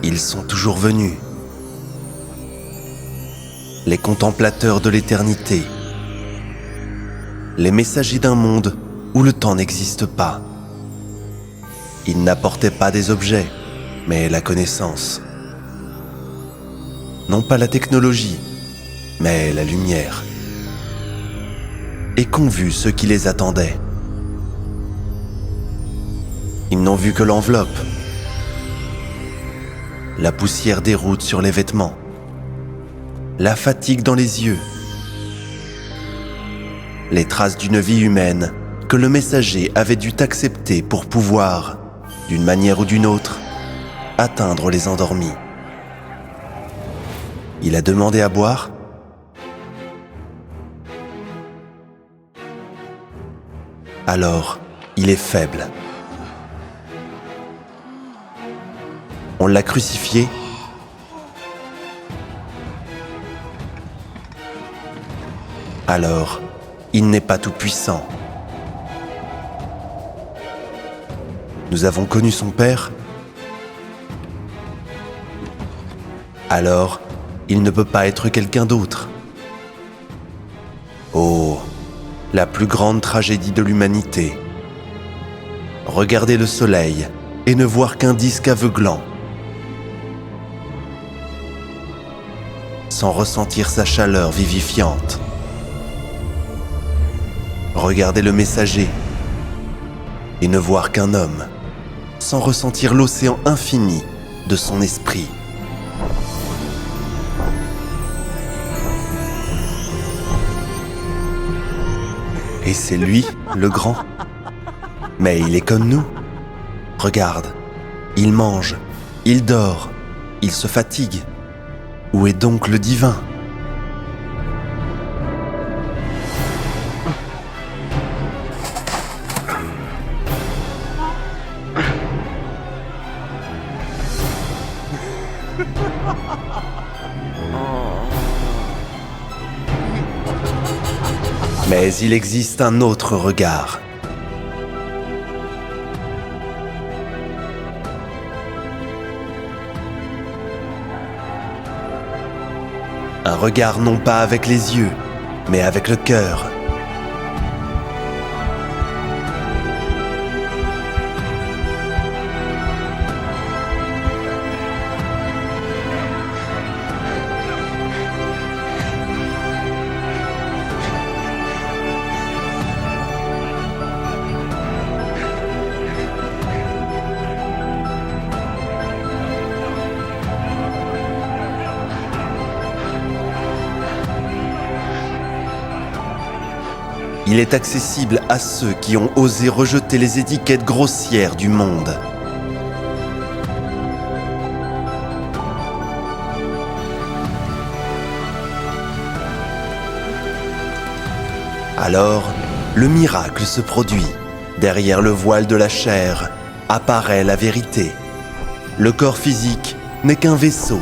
Ils sont toujours venus. Les contemplateurs de l'éternité. Les messagers d'un monde où le temps n'existe pas. Ils n'apportaient pas des objets, mais la connaissance. Non pas la technologie, mais la lumière. Et qu'ont vu ceux qui les attendaient. Ils n'ont vu que l'enveloppe, la poussière des routes sur les vêtements, la fatigue dans les yeux, les traces d'une vie humaine que le messager avait dû accepter pour pouvoir, d'une manière ou d'une autre, atteindre les endormis. Il a demandé à boire. Alors, il est faible. On l'a crucifié. Alors, il n'est pas tout-puissant. Nous avons connu son Père. Alors, il ne peut pas être quelqu'un d'autre. Oh, la plus grande tragédie de l'humanité. Regarder le soleil et ne voir qu'un disque aveuglant. Sans ressentir sa chaleur vivifiante. Regarder le messager et ne voir qu'un homme, sans ressentir l'océan infini de son esprit. Et c'est lui, le grand. Mais il est comme nous. Regarde, il mange, il dort, il se fatigue. Où est donc le divin ? Mais il existe un autre regard. Un regard non pas avec les yeux, mais avec le cœur. Il est accessible à ceux qui ont osé rejeter les étiquettes grossières du monde. Alors, le miracle se produit. Derrière le voile de la chair apparaît la vérité. Le corps physique n'est qu'un vaisseau,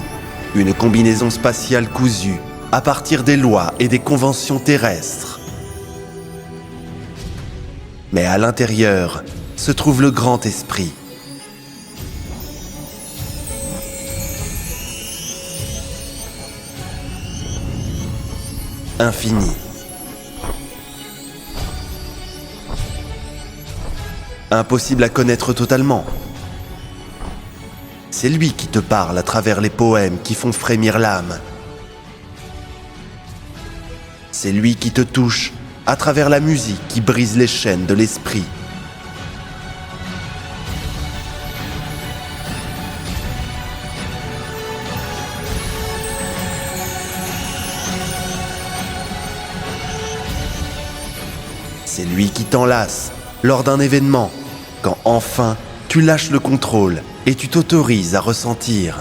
une combinaison spatiale cousue à partir des lois et des conventions terrestres. Mais à l'intérieur se trouve le grand esprit. Infini. Impossible à connaître totalement. C'est lui qui te parle à travers les poèmes qui font frémir l'âme. C'est lui qui te touche à travers la musique qui brise les chaînes de l'esprit. C'est lui qui t'enlace lors d'un événement, quand enfin tu lâches le contrôle et tu t'autorises à ressentir.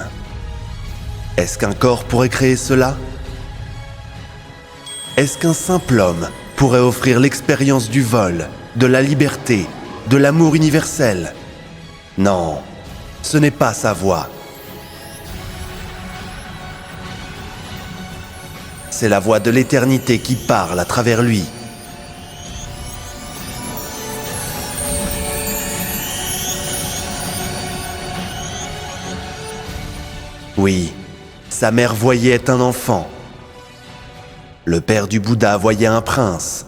Est-ce qu'un corps pourrait créer cela ? Est-ce qu'un simple homme pourrait offrir l'expérience du vol, de la liberté, de l'amour universel ? Non, ce n'est pas sa voix. C'est la voix de l'éternité qui parle à travers lui. Oui, sa mère voyait un enfant. Le père du Bouddha voyait un prince.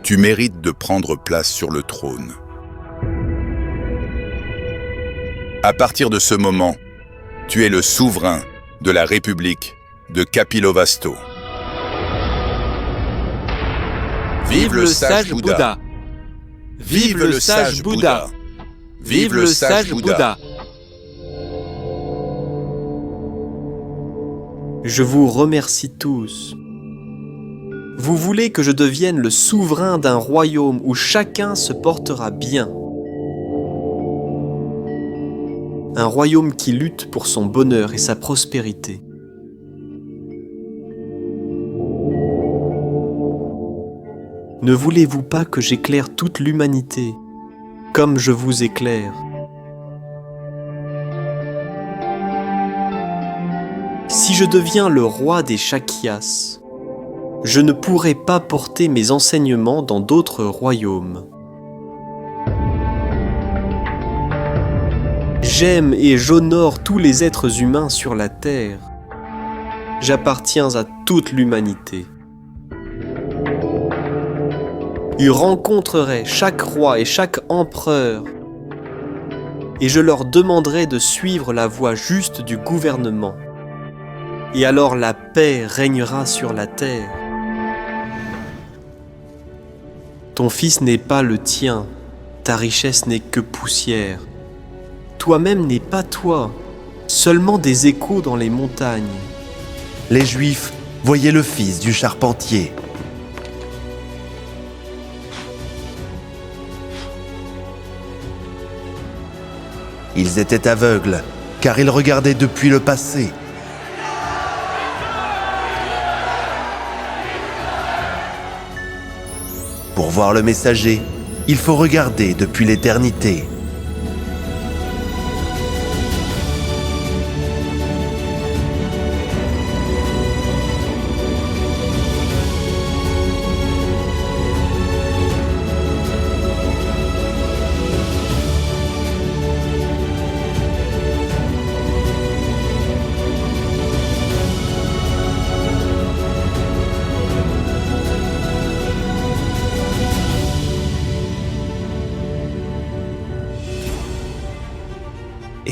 Tu mérites de prendre place sur le trône. À partir de ce moment, tu es le souverain de la République de Kapilavastu. Vive le sage Bouddha! Vive le sage Bouddha! Vive le sage Bouddha! Je vous remercie tous. Vous voulez que je devienne le souverain d'un royaume où chacun se portera bien. Un royaume qui lutte pour son bonheur et sa prospérité. Ne voulez-vous pas que j'éclaire toute l'humanité, comme je vous éclaire? Si je deviens le roi des Shakyas, je ne pourrai pas porter mes enseignements dans d'autres royaumes. J'aime et j'honore tous les êtres humains sur la terre. J'appartiens à toute l'humanité. Ils rencontreraient chaque roi et chaque empereur, et je leur demanderai de suivre la voie juste du gouvernement. Et alors la paix régnera sur la terre. Ton fils n'est pas le tien, ta richesse n'est que poussière. Toi-même n'es pas toi, seulement des échos dans les montagnes. Les Juifs voyaient le fils du charpentier. Ils étaient aveugles, car ils regardaient depuis le passé. Pour voir le messager, il faut regarder depuis l'éternité.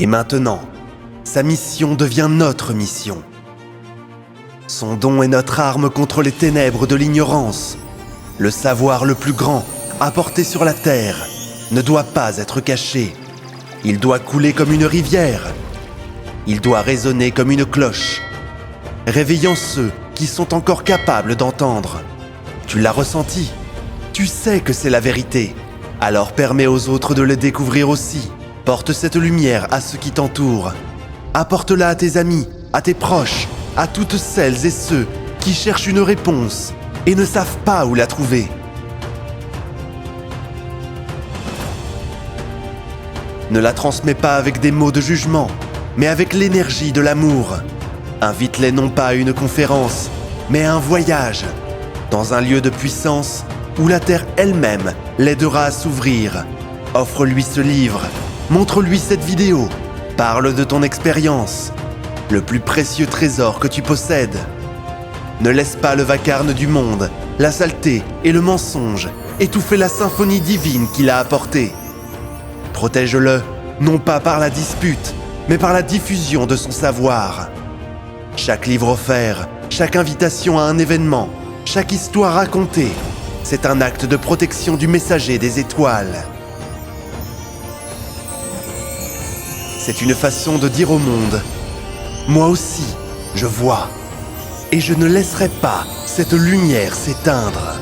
Et maintenant, sa mission devient notre mission. Son don est notre arme contre les ténèbres de l'ignorance. Le savoir le plus grand, apporté sur la terre, ne doit pas être caché. Il doit couler comme une rivière. Il doit résonner comme une cloche, réveillant ceux qui sont encore capables d'entendre. Tu l'as ressenti. Tu sais que c'est la vérité. Alors permets aux autres de le découvrir aussi. Porte cette lumière à ceux qui t'entourent. Apporte-la à tes amis, à tes proches, à toutes celles et ceux qui cherchent une réponse et ne savent pas où la trouver. Ne la transmets pas avec des mots de jugement, mais avec l'énergie de l'amour. Invite-les non pas à une conférence, mais à un voyage, dans un lieu de puissance où la terre elle-même l'aidera à s'ouvrir. Offre-lui ce livre. Montre-lui cette vidéo, parle de ton expérience, le plus précieux trésor que tu possèdes. Ne laisse pas le vacarme du monde, la saleté et le mensonge étouffer la symphonie divine qu'il a apportée. Protège-le, non pas par la dispute, mais par la diffusion de son savoir. Chaque livre offert, chaque invitation à un événement, chaque histoire racontée, c'est un acte de protection du messager des étoiles. C'est une façon de dire au monde, moi aussi, je vois, et je ne laisserai pas cette lumière s'éteindre.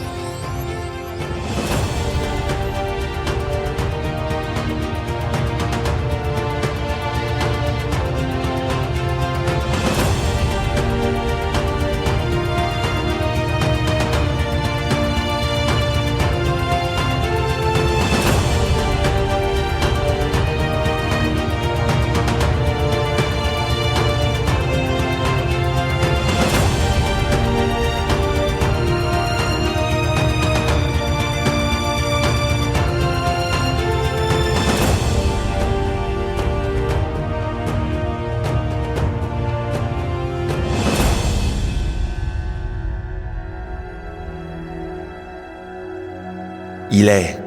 Il est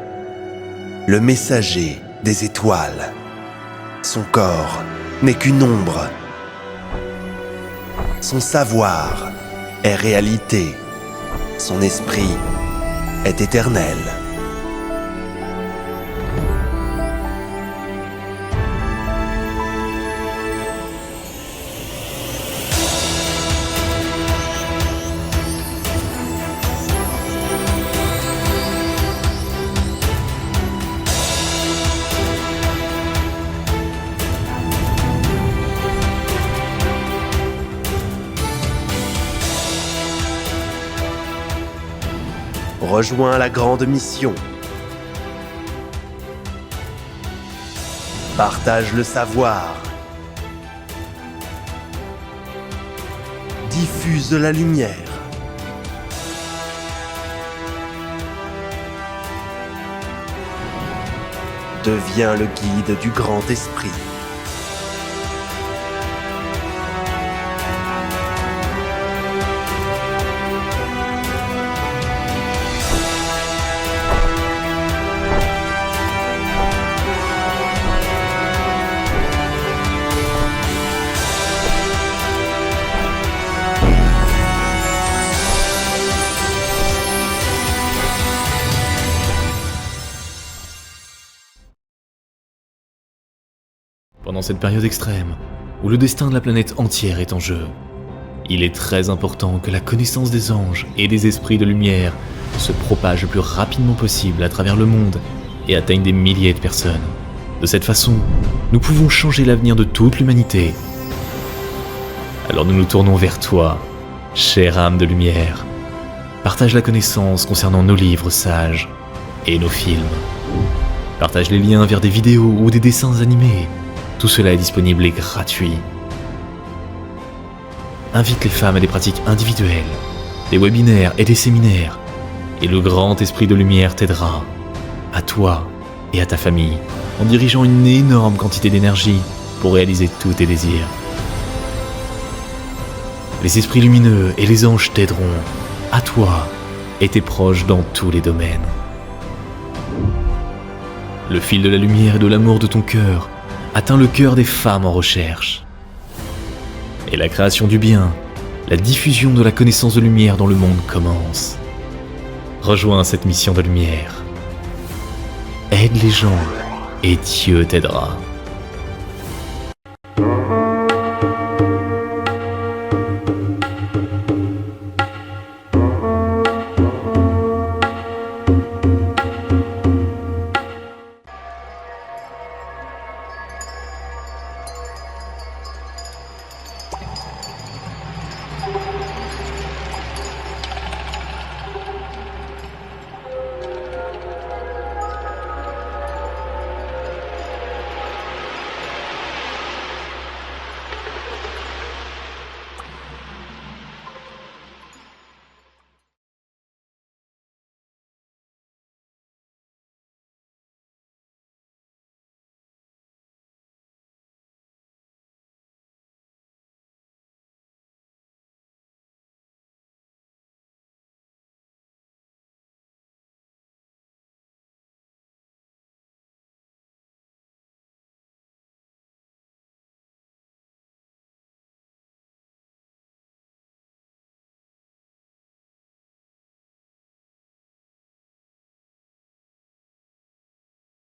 le messager des étoiles. Son corps n'est qu'une ombre. Son savoir est réalité. Son esprit est éternel. Rejoins la grande mission. Partage le savoir. Diffuse la lumière. Deviens le guide du grand esprit. Pendant cette période extrême, où le destin de la planète entière est en jeu, il est très important que la connaissance des anges et des esprits de lumière se propage le plus rapidement possible à travers le monde et atteigne des milliers de personnes. De cette façon, nous pouvons changer l'avenir de toute l'humanité. Alors nous nous tournons vers toi, chère âme de lumière. Partage la connaissance concernant nos livres sages et nos films. Partage les liens vers des vidéos ou des dessins animés. Tout cela est disponible et gratuit. Invite les femmes à des pratiques individuelles, des webinaires et des séminaires, et le grand esprit de lumière t'aidera, à toi et à ta famille, en dirigeant une énorme quantité d'énergie pour réaliser tous tes désirs. Les esprits lumineux et les anges t'aideront, à toi et tes proches dans tous les domaines. Le fil de la lumière et de l'amour de ton cœur atteint le cœur des femmes en recherche. Et la création du bien, la diffusion de la connaissance de lumière dans le monde commence. Rejoins cette mission de lumière. Aide les gens et Dieu t'aidera.